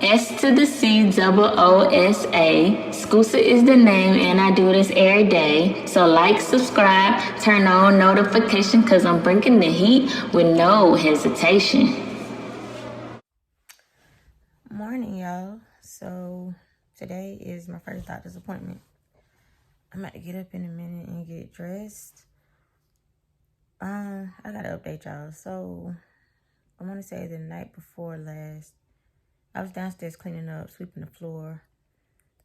S to the C double O S A. Scoosa is the name, and I do this every day. So like, subscribe, turn on notification, cause I'm bringing the heat with no hesitation. Morning, y'all. So today is my first doctor's appointment. I'm about to get up in a minute and get dressed. I gotta update y'all. So I want to say the night before last, I was downstairs cleaning up, sweeping the floor,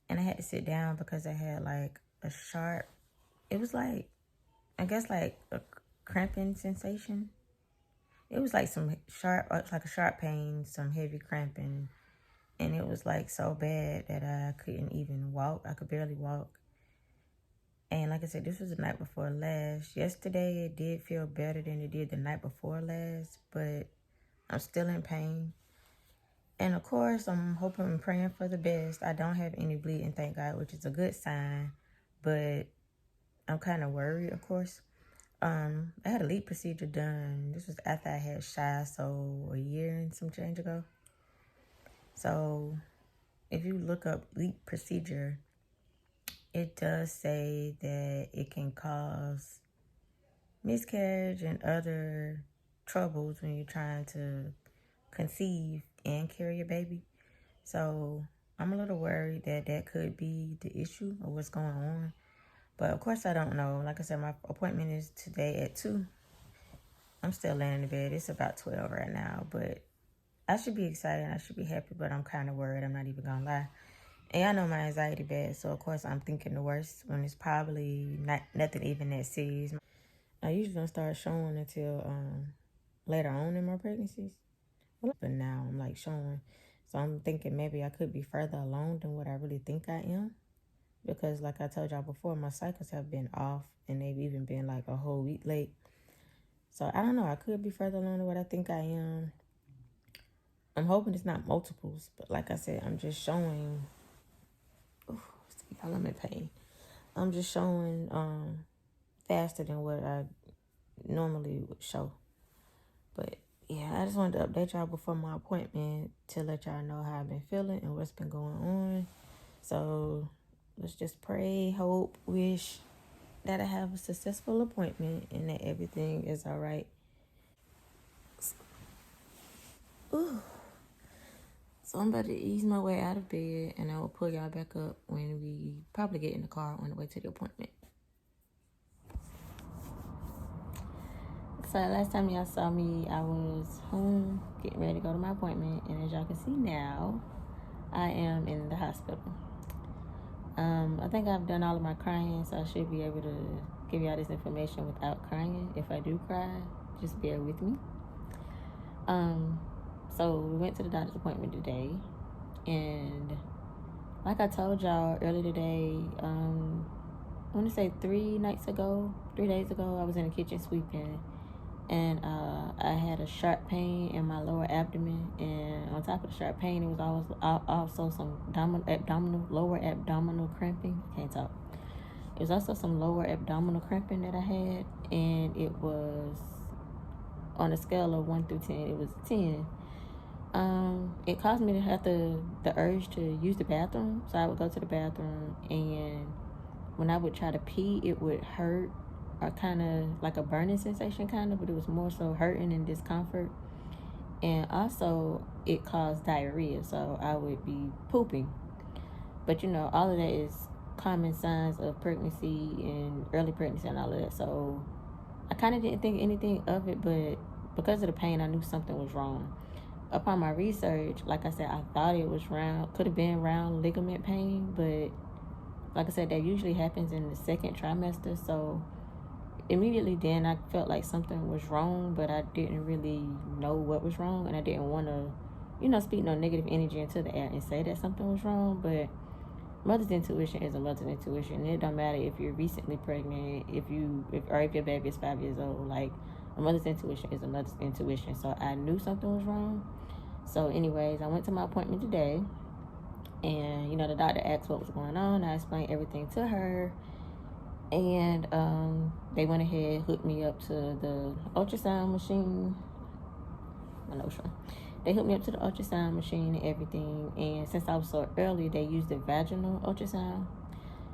and I had to sit down because I had like a sharp, it was like, I guess like a cramping sensation. It was like some sharp, like a sharp pain, some heavy cramping, and it was like so bad that I couldn't even walk. I could barely walk. And like I said, this was the night before last. Yesterday, it did feel better than it did the night before last, but I'm still in pain. And of course, I'm hoping and praying for the best. I don't have any bleeding, thank God, which is a good sign, but I'm kind of worried, of course. I had a LEEP procedure done. This was after I had Shy, so a year and some change ago. So if you look up LEEP procedure, it does say that it can cause miscarriage and other troubles when you're trying to conceive and carry a baby. So I'm a little worried that that could be the issue of what's going on. But of course I don't know. Like I said, my appointment is today at 2. I'm still laying in the bed. It's about 12 right now. But I should be excited. I should be happy. But I'm kind of worried. I'm not even going to lie. And y'all know my anxiety bad, so of course I'm thinking the worst when it's probably nothing even that serious. I usually don't start showing until later on in my pregnancies. But now I'm like showing. So I'm thinking maybe I could be further along than what I really think I am. Because like I told y'all before, my cycles have been off and they've even been like a whole week late. So I don't know, I could be further along than what I think I am. I'm hoping it's not multiples, but like I said, I'm just showing. Y'all, I'm in pain. I'm just showing faster than what I normally would show. But yeah, I just wanted to update y'all before my appointment to let y'all know how I've been feeling and what's been going on. So let's just pray, hope, wish that I have a successful appointment and that everything is all right. Ooh. So I'm about to ease my way out of bed, and I will pull y'all back up when we probably get in the car on the way to the appointment. So last time y'all saw me, I was home getting ready to go to my appointment, and as y'all can see now, I am in the hospital. I think I've done all of my crying, so I should be able to give y'all this information without crying. If I do cry, just bear with me. So we went to the doctor's appointment today, and like I told y'all earlier today, I want to say 3 days ago, I was in the kitchen sweeping, and I had a sharp pain in my lower abdomen, and on top of the sharp pain, it was also some lower abdominal cramping. I can't talk. It was also some lower abdominal cramping that I had, and it was on a scale of 1 through 10. It was 10. It caused me to have the urge to use the bathroom, so I would go to the bathroom, and when I would try to pee, it would hurt, or kind of like a burning sensation, kind of, but it was more so hurting and discomfort. And also, it caused diarrhea, so I would be pooping. But you know, all of that is common signs of pregnancy and early pregnancy and all of that. So I kind of didn't think anything of it, but because of the pain, I knew something was wrong. Upon my research, like I said, I thought it was could have been round ligament pain, but like I said, that usually happens in the second trimester. So immediately then I felt like something was wrong, but I didn't really know what was wrong, and I didn't want to, speak no negative energy into the air and say that something was wrong. But mother's intuition is a mother's intuition, and it don't matter if you're recently pregnant, if your baby is 5 years old. Like, a mother's intuition is a mother's intuition. So I knew something was wrong. So anyways, I went to my appointment today, and the doctor asked what was going on. I explained everything to her, and they went ahead, hooked me up to the ultrasound machine. they hooked me up to the ultrasound machine and everything. And since I was so early, they used the vaginal ultrasound.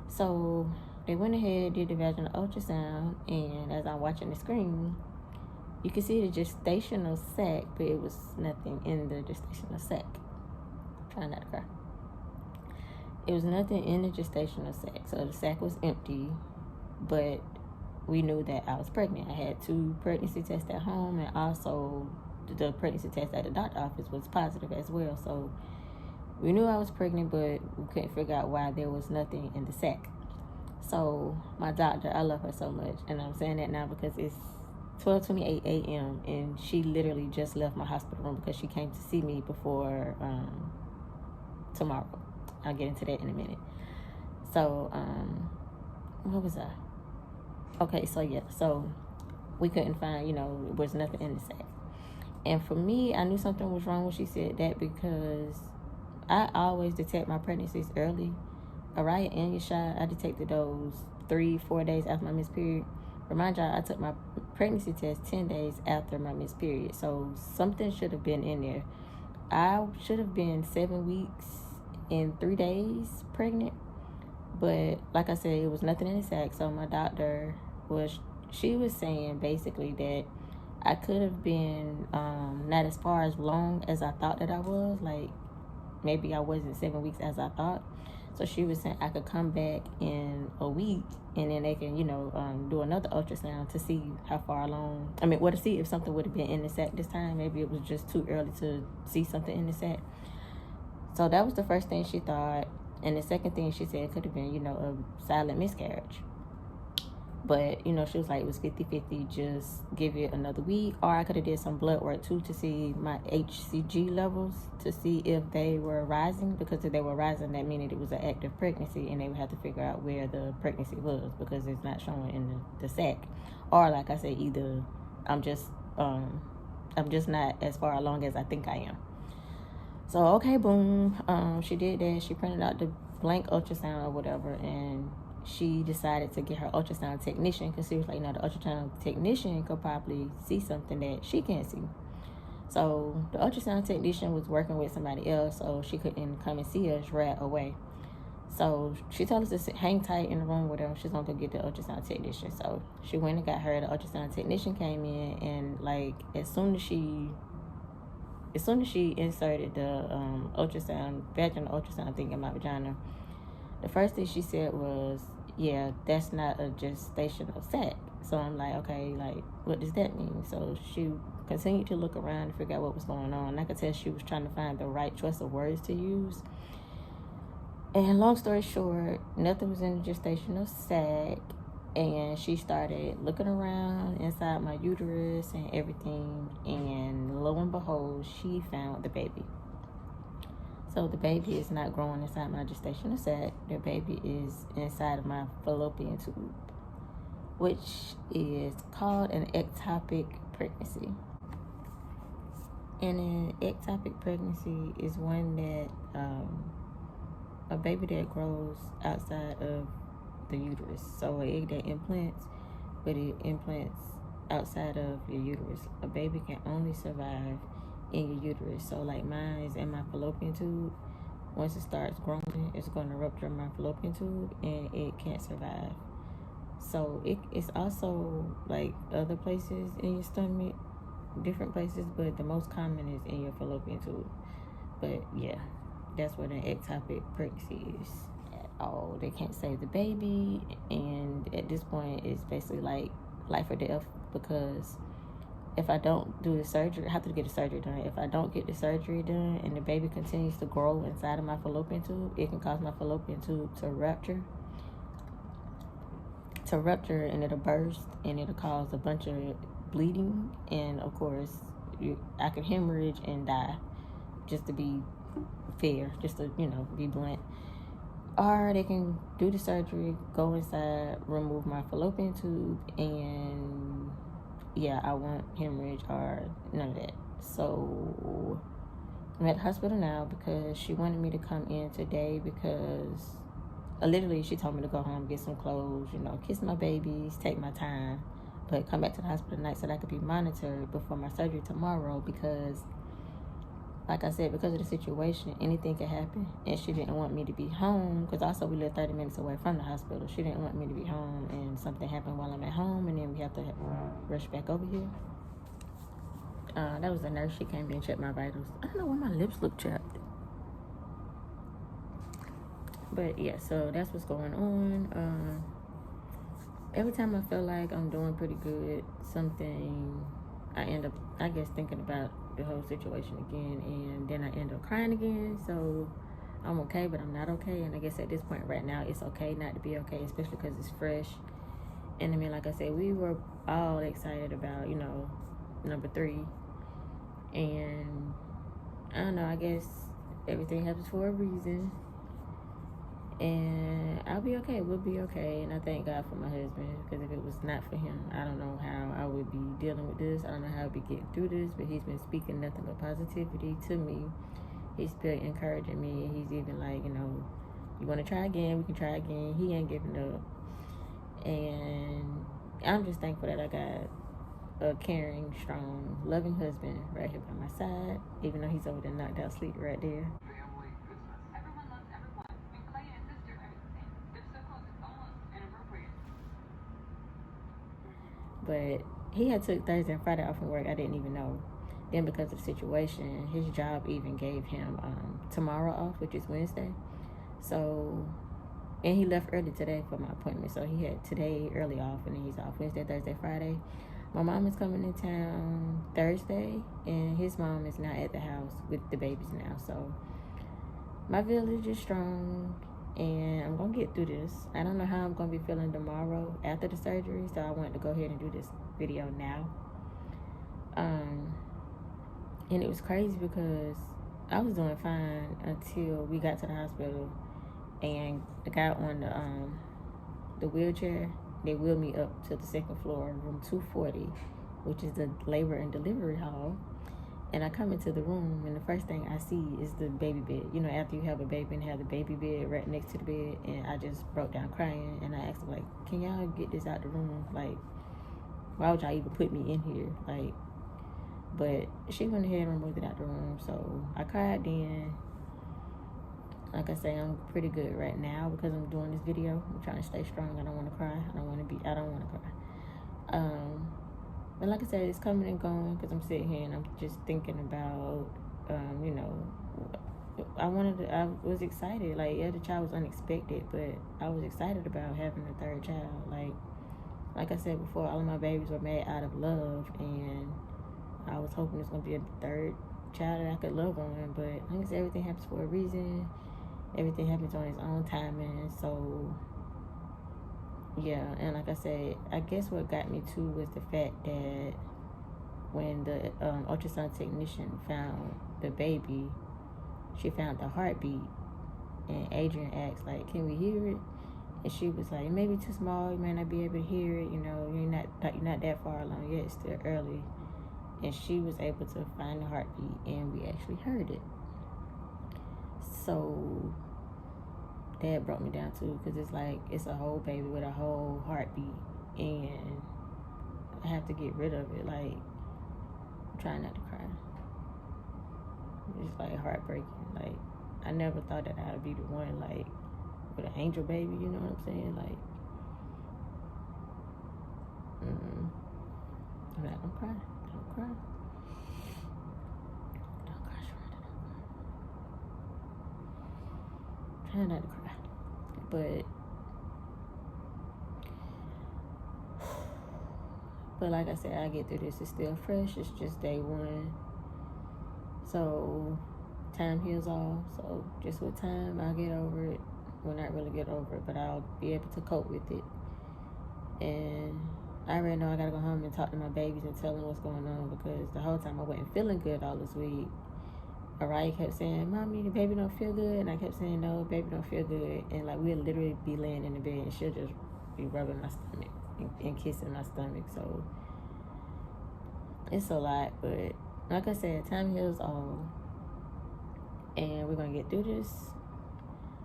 So they went ahead, did the vaginal ultrasound, and as I'm watching the screen, you can see the gestational sac, but it was nothing in the gestational sac. Trying not to cry. It was nothing in the gestational sac. So the sac was empty, but we knew that I was pregnant. I had 2 pregnancy tests at home, and also the pregnancy test at the doctor's office was positive as well. So we knew I was pregnant, but we couldn't figure out why there was nothing in the sac. So my doctor, I love her so much, and I'm saying that now because it's 12:28 a.m. and she literally just left my hospital room because she came to see me before tomorrow. I'll get into that in a minute. So what was I? Okay, so yeah, so we couldn't find, there was nothing in the sac. And for me, I knew something was wrong when she said that because I always detect my pregnancies early. Araya and Yeshai, I detected those 3-4 days after my missed period. Remind y'all, I took my pregnancy test 10 days after my missed period. So something should have been in there. I should have been 7 weeks and 3 days pregnant. But like I said, it was nothing in the sac. So my doctor she was saying basically that I could have been not as far as long as I thought that I was. Like maybe I wasn't 7 weeks as I thought. So she was saying I could come back in a week and then they can, do another ultrasound to see how far along. To see if something would have been in the sac this time. Maybe it was just too early to see something in the sac. So that was the first thing she thought. And the second thing she said could have been, a silent miscarriage. But, she was like, it was 50-50, just give it another week. Or I could have did some blood work, too, to see my HCG levels, to see if they were rising. Because if they were rising, that meant it was an active pregnancy, and they would have to figure out where the pregnancy was because it's not showing in the sac. Or, like I said, either I'm just not as far along as I think I am. So, okay, boom. She did that. She printed out the blank ultrasound or whatever, and she decided to get her ultrasound technician because she was like, the ultrasound technician could probably see something that she can't see. So the ultrasound technician was working with somebody else, so she couldn't come and see us right away. So she told us to hang tight in the room with her. She's going to go get the ultrasound technician. So she went and got her. The ultrasound technician came in, and like as soon as she inserted the vaginal ultrasound thing in my vagina, the first thing she said was, yeah, that's not a gestational sac. So I'm like, okay, like, what does that mean? So she continued to look around to figure out what was going on. And I could tell she was trying to find the right choice of words to use. And long story short, nothing was in the gestational sac. And she started looking around inside my uterus and everything. And lo and behold, she found the baby. So the baby is not growing inside my gestational sac. The baby is inside of my fallopian tube, which is called an ectopic pregnancy. And an ectopic pregnancy is one that a baby that grows outside of the uterus. So an egg that implants, but it implants outside of your uterus. A baby can only survive in your uterus. So like mine is in my fallopian tube. Once it starts growing, it's going to rupture my fallopian tube and it can't survive. So it's also like other places in your stomach, different places, but the most common is in your fallopian tube. But yeah, that's what an ectopic pregnancy is at all. They can't save the baby, and at this point it's basically like life or death, because if I don't do the surgery, I have to get the surgery done. If I don't get the surgery done and the baby continues to grow inside of my fallopian tube, it can cause my fallopian tube to rupture, and it'll burst, and it'll cause a bunch of bleeding, and of course, I could hemorrhage and die, just to be fair, just to, be blunt. Or they can do the surgery, go inside, remove my fallopian tube, and yeah, I won't hemorrhage or none of that. So I'm at the hospital now because she wanted me to come in today because literally she told me to go home, get some clothes, kiss my babies, take my time, but come back to the hospital tonight so that I could be monitored before my surgery tomorrow, because like I said, because of the situation, anything could happen. And she didn't want me to be home, because also we live 30 minutes away from the hospital. She didn't want me to be home and something happened while I'm at home, and then we have to rush back over here. That was the nurse. She came in and checked my vitals. I don't know why my lips look chapped. But yeah, so that's what's going on. Every time I feel like I'm doing pretty good, I end up, I guess, thinking about the whole situation again, and then I end up crying again. So I'm okay, but I'm not okay. And I guess at this point right now, it's okay not to be okay, especially because it's fresh. And I mean, like I said, we were all excited about, number 3. And I don't know, I guess everything happens for a reason. And I'll be okay. We'll be okay. And I thank God for my husband, because if it was not for him, I don't know how I would be dealing with this. I don't know how I'd be getting through this. But he's been speaking nothing but positivity to me. He's been encouraging me. He's even like, you want to try again? We can try again. He ain't giving up. And I'm just thankful that I got a caring, strong, loving husband right here by my side, even though he's over there knocked out sleep right there. But he had took Thursday and Friday off from work. I didn't even know. Then because of the situation, his job even gave him tomorrow off, which is Wednesday. So, and he left early today for my appointment. So he had today early off, and then he's off Wednesday, Thursday, Friday. My mom is coming in town Thursday, and his mom is not at the house with the babies now. So my village is strong, and I'm gonna get through this. I don't know how I'm gonna be feeling tomorrow after the surgery, so I wanted to go ahead and do this video now. And it was crazy because I was doing fine until we got to the hospital, and the guy on the wheelchair, they wheeled me up to the second floor, room 240, which is the labor and delivery hall. And I come into the room, and the first thing I see is the baby bed. After you have a baby and have the baby bed right next to the bed, and I just broke down crying. And I asked him, like, can y'all get this out the room? Like, why would y'all even put me in here? Like, but she went ahead and removed it out the room. So I cried then. Like I say, I'm pretty good right now because I'm doing this video. I'm trying to stay strong. I don't want to cry. I don't want to cry. But like I said, it's coming and going because I'm sitting here and I'm just thinking about, I was excited. Like, yeah, the child was unexpected, but I was excited about having a third child. Like I said before, all of my babies were made out of love, and I was hoping it's going to be a third child that I could love on. But like I said, everything happens for a reason. Everything happens on its own timing. So yeah, and like I said, I guess what got me too was the fact that when the ultrasound technician found the baby, she found the heartbeat, and Adrian asked, like, can we hear it? And she was like, it may be too small, you may not be able to hear it, you're not that far along yet, it's still early. And she was able to find the heartbeat, and we actually heard it. So that brought me down too, because it's like, it's a whole baby with a whole heartbeat, and I have to get rid of it. Like, I'm trying not to cry. It's like heartbreaking. Like, I never thought that I'd be the one, like, with an angel baby, you know what I'm saying? Like, I'm not gonna cry. Don't cry. Don't cry, Sharonda, don't cry. Trying not to cry. But like I said, I get through this. It's still fresh. It's just day one. So time heals all. So just with time, I'll get over it. Well, not really get over it, but I'll be able to cope with it. And I already know I gotta go home and talk to my babies and tell them what's going on, because the whole time I wasn't feeling good all this week. Araya kept saying, Mommy, the baby don't feel good. And I kept saying, no, baby don't feel good. And like, we'll literally be laying in the bed and she'll just be rubbing my stomach and kissing my stomach. So it's a lot, but like I said, time heals all. And we're gonna get through this.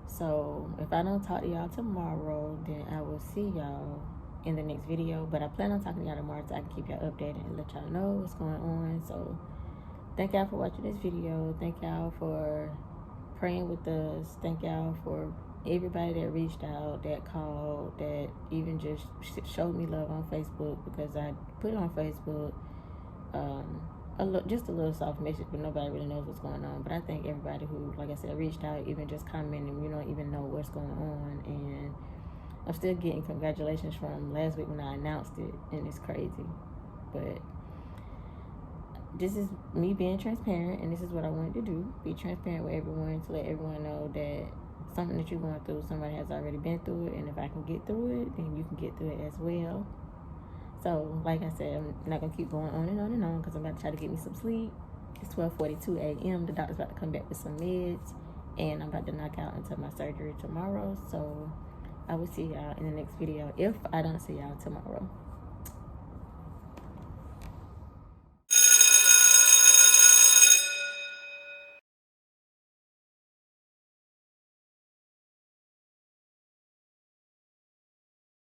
So if I don't talk to y'all tomorrow, then I will see y'all in the next video. But I plan on talking to y'all tomorrow so I can keep y'all updated and let y'all know what's going on. So thank y'all for watching this video. Thank y'all for praying with us. Thank y'all for everybody that reached out, that called, that even just showed me love on Facebook, because I put it on Facebook. Just a little soft message, but nobody really knows what's going on. But I thank everybody who, like I said, reached out, even just commenting. You don't even know what's going on, and I'm still getting congratulations from last week when I announced it, and it's crazy. But this is me being transparent, and this is what I wanted to do: be transparent with everyone, to let everyone know that something that you're going through, somebody has already been through it, and if I can get through it, then you can get through it as well. So, like I said, I'm not going to keep going on and on and on, because I'm about to try to get me some sleep. It's 12:42 a.m. The doctor's about to come back with some meds, and I'm about to knock out into my surgery tomorrow. So, I will see y'all in the next video, if I don't see y'all tomorrow.